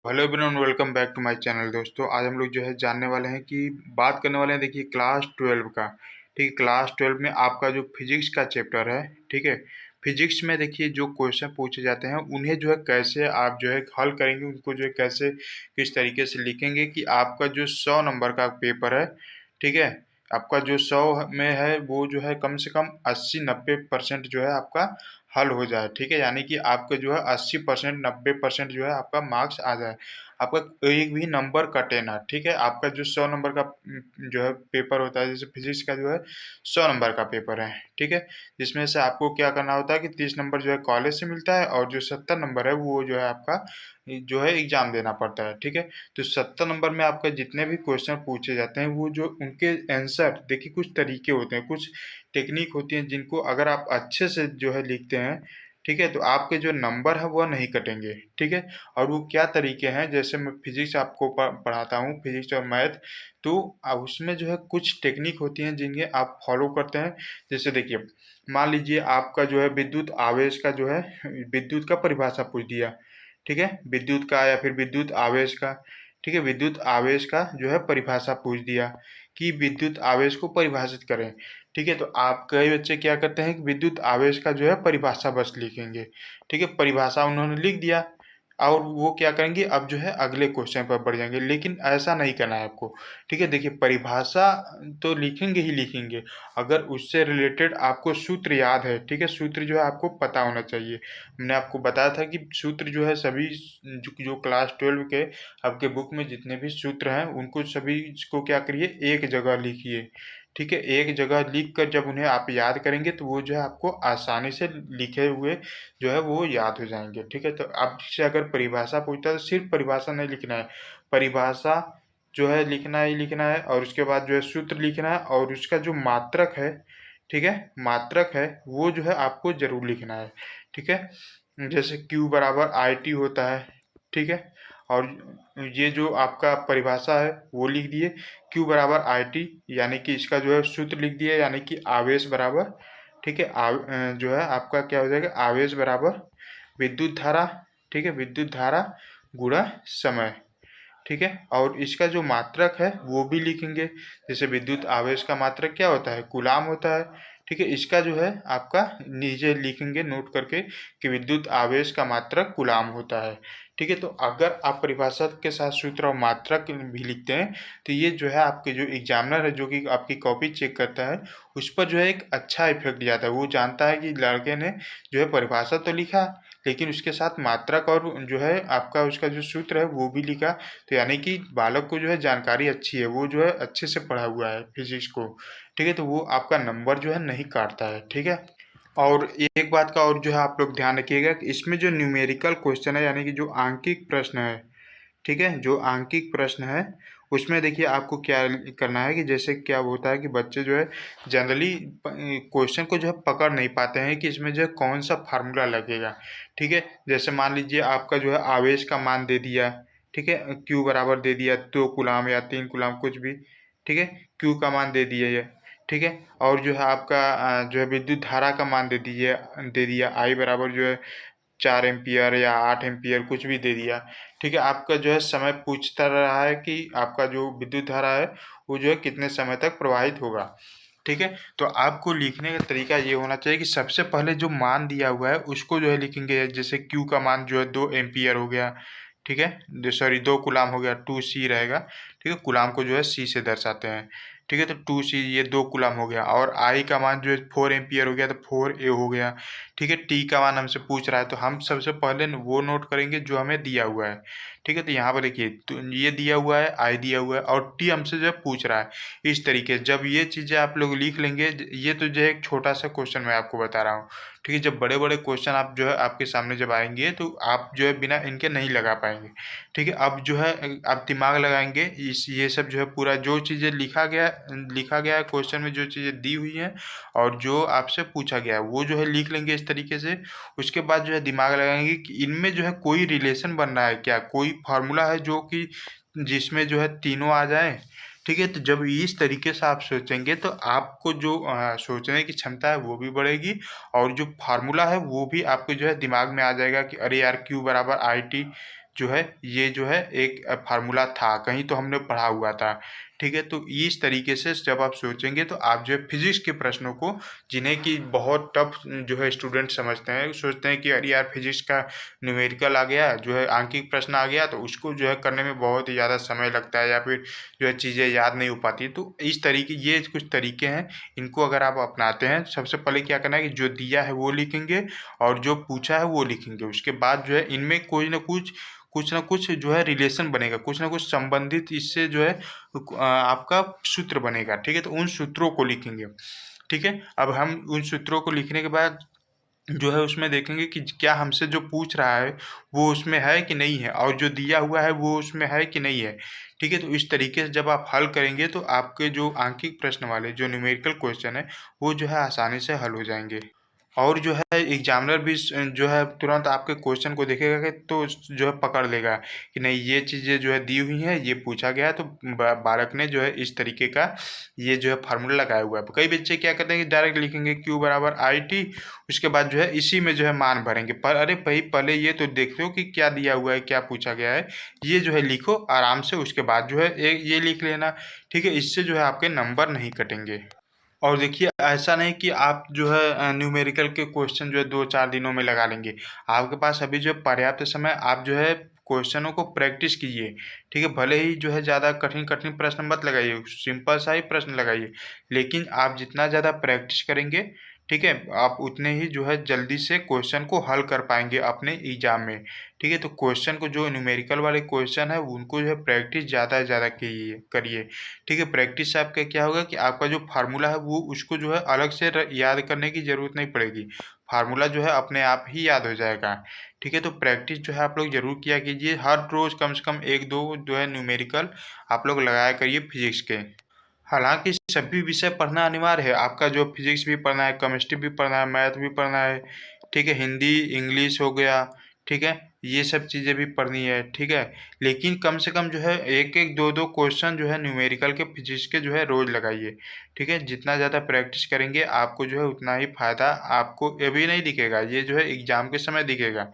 Hello everyone, welcome back to my channel. दोस्तों, आज हम लोग जो है जानने वाले हैं कि बात करने वाले हैं, देखिए क्लास 12 का। ठीक है, क्लास 12 में आपका जो फिजिक्स का चैप्टर है, ठीक है। फिजिक्स में देखिए जो क्वेश्चन पूछे जाते हैं उन्हें जो है कैसे आप जो है हल करेंगे, उनको जो है कैसे किस तरीके से लिखेंगे कि आपका जो 100 नंबर का पेपर है, ठीक है, आपका जो 100 में है वो जो है कम से कम 80-90% जो है आपका हल हो जाए। ठीक है, यानी कि आपका जो है 80% 90% जो है आपका मार्क्स आ जाए, आपका एक भी नंबर कटे ना। ठीक है, आपका जो 100 नंबर का जो है पेपर होता है, जैसे फिजिक्स का जो है 100 नंबर का पेपर है, ठीक है, जिसमें से आपको क्या करना होता है कि 30 नंबर जो है कॉलेज से मिलता है और जो 70 नंबर है वो जो है आपका जो है एग्जाम देना पड़ता है। ठीक है, तो 70 नंबर में आपका जितने भी क्वेश्चन पूछे जाते हैं वो जो उनके आंसर, देखिए कुछ तरीके होते हैं, कुछ टेक्निक होती है जिनको अगर आप अच्छे से जो है लिखते हैं, ठीक है, तो आपके जो नंबर है वह नहीं कटेंगे। ठीक है, और वो क्या तरीके हैं, जैसे मैं फिजिक्स आपको पढ़ाता हूँ, फिजिक्स और मैथ, तो उसमें जो है कुछ टेक्निक होती हैं जिन्हें आप फॉलो करते हैं। जैसे देखिए, मान लीजिए आपका जो है विद्युत आवेश का जो है विद्युत का परिभाषा पूछ दिया, ठीक है, विद्युत का या फिर विद्युत आवेश का, ठीक है, विद्युत आवेश का जो है परिभाषा पूछ दिया कि विद्युत आवेश को परिभाषित करें। ठीक है, तो आप कई बच्चे क्या करते हैं कि विद्युत आवेश का जो है परिभाषा बस लिखेंगे। ठीक है, परिभाषा उन्होंने लिख दिया और वो क्या करेंगे, अब जो है अगले क्वेश्चन पर बढ़ जाएंगे, लेकिन ऐसा नहीं करना है आपको। ठीक है, देखिए परिभाषा तो लिखेंगे ही लिखेंगे, अगर उससे रिलेटेड आपको सूत्र याद है, ठीक है, सूत्र जो है आपको पता होना चाहिए। मैंने आपको बताया था कि सूत्र जो है सभी जो क्लास 12 के आपके बुक में जितने भी सूत्र हैं उनको सभी को क्या करिए, एक जगह लिखिए। ठीक है, एक जगह लिख कर जब उन्हें आप याद करेंगे तो वो जो है आपको आसानी से लिखे हुए जो है वो याद हो जाएंगे। ठीक है, तो आपसे अगर परिभाषा पूछता है तो सिर्फ परिभाषा नहीं लिखना है, परिभाषा जो है लिखना ही लिखना है, और उसके बाद जो है सूत्र लिखना है, और उसका जो मात्रक है, ठीक है, मात्रक है वो जो है आपको जरूर लिखना है। ठीक है, जैसे Q बराबर IT होता है, ठीक है, और ये जो आपका परिभाषा है वो लिख दिए, Q बराबर IT, यानी कि इसका जो है सूत्र लिख दिए, यानी कि आवेश बराबर, ठीक है, जो है आपका क्या हो जाएगा, आवेश बराबर विद्युत धारा, ठीक है, विद्युत धारा गुणा समय। ठीक है, और इसका जो मात्रक है वो भी लिखेंगे, जैसे विद्युत आवेश का मात्रक क्या होता है, कूलाम होता है। ठीक है, इसका जो है आपका नीचे लिखेंगे नोट करके कि विद्युत आवेश का मात्रक कूलाम होता है। ठीक है, तो अगर आप परिभाषा के साथ सूत्र और मात्रक भी लिखते हैं तो ये जो है आपके जो एग्जामिनर है, जो कि आपकी कॉपी चेक करता है, उस पर जो है एक अच्छा इफेक्ट जाता है। वो जानता है कि लड़के ने जो है परिभाषा तो लिखा, लेकिन उसके साथ मात्रक और जो है आपका उसका जो सूत्र है वो भी लिखा, तो यानी कि बालक को जो है जानकारी अच्छी है, वो जो है अच्छे से पढ़ा हुआ है फिजिक्स को। ठीक है, तो वो आपका नंबर जो है नहीं काटता है। ठीक है, और एक बात का और जो है आप लोग ध्यान रखिएगा कि इसमें जो न्यूमेरिकल क्वेश्चन है, यानी कि जो आंकिक प्रश्न है, ठीक है, जो आंकिक प्रश्न है उसमें देखिए आपको क्या करना है कि जैसे क्या होता है कि बच्चे जो है जनरली क्वेश्चन को जो है पकड़ नहीं पाते हैं कि इसमें जो है कौन सा फार्मूला लगेगा। ठीक है, जैसे मान लीजिए आपका जो है आवेश का मान दे दिया, ठीक है, Q बराबर दे दिया 2 गुलाम या 3 गुलाम कुछ भी, ठीक है, Q का मान दे दिया ये, ठीक है, और जो है आपका जो है विद्युत धारा का मान दे दिया I बराबर जो है 4 एम्पियर या 8 एम्पियर कुछ भी दे दिया। ठीक है, आपका जो है समय पूछता रहा है कि आपका जो विद्युत धारा है वो जो है कितने समय तक प्रवाहित होगा। ठीक है, तो आपको लिखने का तरीका ये होना चाहिए कि सबसे पहले जो मान दिया हुआ है उसको जो है लिखेंगे, जैसे Q का मान जो है 2 एम्पियर हो गया, ठीक है, सॉरी 2 गुलाम हो गया, 2C रहेगा। ठीक है, गुलाम को जो है C से दर्शाते हैं। ठीक है, तो 2C ये 2 गुलाम हो गया, और I का मान जो है 4 एम्पियर हो गया तो 4A हो गया। ठीक है, T का मान हमसे पूछ रहा है तो हम सबसे पहले वो नोट करेंगे जो हमें दिया हुआ है। ठीक है, तो यहाँ पर देखिए तो ये दिया हुआ है, I दिया हुआ है, और T हमसे जो है पूछ रहा है। इस तरीके से जब ये चीज़ें आप लोग लिख लेंगे, ये तो जो है एक छोटा सा क्वेश्चन मैं आपको बता रहा हूँ। ठीक है, जब बड़े बड़े क्वेश्चन आप जो है आपके सामने जब आएंगे तो आप जो है बिना इनके नहीं लगा पाएंगे। ठीक है, अब जो है आप दिमाग लगाएंगे, इस ये सब जो है पूरा जो चीज़ें लिखा गया है क्वेश्चन में, जो चीज़ें दी हुई हैं और जो आपसे पूछा गया है वो जो है लिख लेंगे इस तरीके से। उसके बाद जो है दिमाग लगाएंगे कि इनमें जो है कोई रिलेशन बन रहा है क्या, कोई फार्मूला है जो कि जिसमें जो है तीनों आ जाए। ठीक है, तो जब इस तरीके से आप सोचेंगे तो आपको जो सोचने की क्षमता है वो भी बढ़ेगी, और जो फार्मूला है वो भी आपके जो है दिमाग में आ जाएगा कि अरे यार Q बराबर IT जो है ये जो है एक फार्मूला था, कहीं तो हमने पढ़ा हुआ था, ठीक है। तो इस तरीके से जब आप सोचेंगे तो आप जो है फिजिक्स के प्रश्नों को, जिन्हें कि बहुत टफ जो है स्टूडेंट समझते हैं, सोचते हैं कि अरे यार फिजिक्स का न्यूमेरिकल आ गया, जो है आंकिक प्रश्न आ गया, तो उसको जो है करने में बहुत ही ज़्यादा समय लगता है या फिर जो है चीज़ें याद नहीं हो पाती। तो इस तरीके, ये कुछ तरीके हैं, इनको अगर आप अपनाते हैं, सबसे पहले क्या करना है कि जो दिया है वो लिखेंगे और जो पूछा है वो लिखेंगे। उसके बाद जो है इनमें कुछ ना कुछ जो है रिलेशन बनेगा, कुछ ना कुछ संबंधित इससे जो है आपका सूत्र बनेगा, ठीक है। तो उन सूत्रों को लिखेंगे, ठीक है। अब हम उन सूत्रों को लिखने के बाद जो है उसमें देखेंगे कि क्या हमसे जो पूछ रहा है वो उसमें है कि नहीं है, और जो दिया हुआ है वो उसमें है कि नहीं है, ठीक है। तो इस तरीके से जब आप हल करेंगे तो आपके जो आंकिक प्रश्न वाले जो न्यूमेरिकल क्वेश्चन है वो जो है आसानी से हल हो जाएंगे। और जो है एग्जामिनर भी जो है तुरंत आपके क्वेश्चन को देखेगा कि तो जो है पकड़ लेगा कि नहीं, ये चीज़ें जो है दी हुई हैं, ये पूछा गया है, तो बालक ने जो है इस तरीके का ये जो है फार्मूला लगाया हुआ है। कई बच्चे क्या करते हैं कि डायरेक्ट लिखेंगे Q बराबर IT, उसके बाद जो है इसी में जो है मान भरेंगे। पर अरे भाई पहले ये तो देख लो कि क्या दिया हुआ है, क्या पूछा गया है, ये जो है लिखो आराम से, उसके बाद जो है ये लिख लेना, ठीक है। इससे जो है आपके नंबर नहीं कटेंगे। और देखिए ऐसा नहीं कि आप जो है न्यूमेरिकल के क्वेश्चन जो है 2-4 दिनों में लगा लेंगे। आपके पास अभी जो है पर्याप्त समय, आप जो है क्वेश्चनों को प्रैक्टिस कीजिए, ठीक है। भले ही जो है ज़्यादा कठिन-कठिन प्रश्न मत लगाइए, सिंपल सा ही प्रश्न लगाइए। लेकिन आप जितना ज़्यादा प्रैक्टिस करेंगे, ठीक है, आप उतने ही जो है जल्दी से क्वेश्चन को हल कर पाएँगे अपने एग्ज़ाम में, ठीक है। तो क्वेश्चन को, जो न्यूमेरिकल वाले क्वेश्चन है उनको जो है प्रैक्टिस ज़्यादा से ज़्यादा करिए, ठीक है। प्रैक्टिस से आपका क्या होगा कि आपका जो फार्मूला है वो उसको जो है अलग से याद करने की ज़रूरत नहीं पड़ेगी, फार्मूला जो है अपने आप ही याद हो जाएगा, ठीक है। तो प्रैक्टिस जो है आप लोग ज़रूर किया कीजिए, हर रोज़ कम से कम 1-2 जो है न्यूमेरिकल आप लोग लगाया करिए फिजिक्स के। हालाँकि सभी विषय पढ़ना अनिवार्य है, आपका जो फिजिक्स भी पढ़ना है, केमिस्ट्री भी पढ़ना है, मैथ भी पढ़ना है, ठीक है, हिंदी, इंग्लिश हो गया, ठीक है, ये सब चीज़ें भी पढ़नी है, ठीक है। लेकिन कम से कम जो है 1-1, 2-2 क्वेश्चन जो है न्यूमेरिकल के फिजिक्स के जो है रोज़ लगाइए, ठीक है। जितना ज़्यादा प्रैक्टिस करेंगे आपको जो है उतना ही फ़ायदा, आपको अभी नहीं दिखेगा, ये जो है एग्ज़ाम के समय दिखेगा,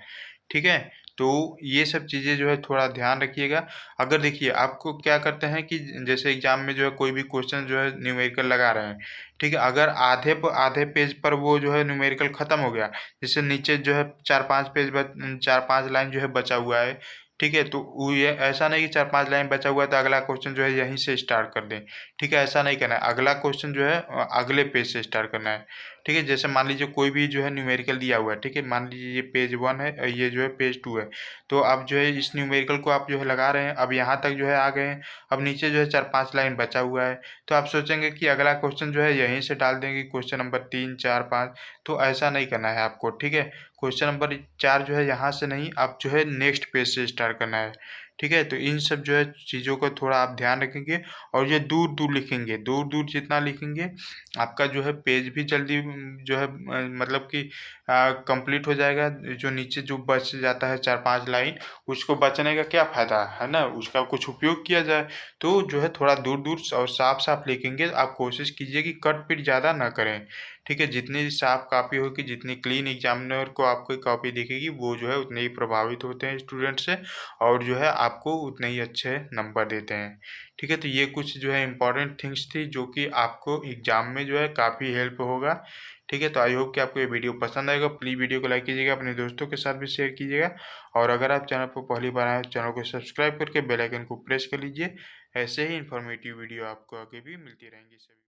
ठीक है। तो ये सब चीज़ें जो है थोड़ा ध्यान रखिएगा। अगर देखिए आपको क्या करते हैं कि जैसे एग्ज़ाम में जो है कोई भी क्वेश्चन जो है न्यूमेरिकल लगा रहे हैं, ठीक है। अगर आधे पेज पर वो जो है न्यूमेरिकल ख़त्म हो गया, जैसे नीचे जो है 4-5 लाइन जो है बचा हुआ है, ठीक है। तो वो ये ऐसा नहीं कि 4-5 लाइन बचा हुआ है तो अगला क्वेश्चन जो है यहीं से स्टार्ट कर दें, ठीक है, ऐसा नहीं करना है। अगला क्वेश्चन जो है अगले पेज से स्टार्ट करना है, ठीक है। जैसे मान लीजिए कोई भी जो है न्यूमेरिकल दिया हुआ है, ठीक है, मान लीजिए ये पेज 1 है और ये जो है पेज 2 है। तो अब जो है इस न्यूमेरिकल को आप जो है लगा रहे हैं, अब यहाँ तक जो है आ गए हैं, अब नीचे जो है 4-5 लाइन बचा हुआ है, तो आप सोचेंगे कि अगला क्वेश्चन जो है यहीं से डाल देंगे, क्वेश्चन नंबर 3, 4, 5, तो ऐसा नहीं करना है आपको, ठीक है। क्वेश्चन नंबर 4 जो है यहाँ से नहीं, आप जो है नेक्स्ट पेज से स्टार्ट करना है, ठीक है। तो इन सब जो है चीज़ों को थोड़ा आप ध्यान रखेंगे, और ये दूर-दूर लिखेंगे, दूर-दूर जितना लिखेंगे आपका जो है पेज भी जल्दी जो है मतलब कि कंप्लीट हो जाएगा। जो नीचे जो बच जाता है 4-5 लाइन, उसको बचने का क्या फ़ायदा, है ना? उसका कुछ उपयोग किया जाए। तो जो है थोड़ा दूर-दूर और साफ-साफ लिखेंगे। आप कोशिश कीजिए कि कट-पिट ज़्यादा ना करें, ठीक है? जितनी साफ कॉपी होगी, जितनी क्लीन एग्ज़ामिनर को आपकी कॉपी दिखेगी, वो जो है उतने ही प्रभावित होते हैं स्टूडेंट से, और जो है आपको उतने ही अच्छे नंबर देते हैं, ठीक है। तो ये कुछ जो है इम्पोर्टेंट थिंग्स थी जो कि आपको एग्ज़ाम में जो है काफ़ी हेल्प होगा, ठीक है। तो आई होप कि आपको ये वीडियो पसंद आएगा। प्लीज़ वीडियो को लाइक कीजिएगा, अपने दोस्तों के साथ भी शेयर कीजिएगा, और अगर आप चैनल पर पहली बार आए हैं, चैनल को सब्सक्राइब करके बेल आइकन को प्रेस कर लीजिए। ऐसे ही इन्फॉर्मेटिव वीडियो आपको आगे भी मिलती रहेंगी सभी।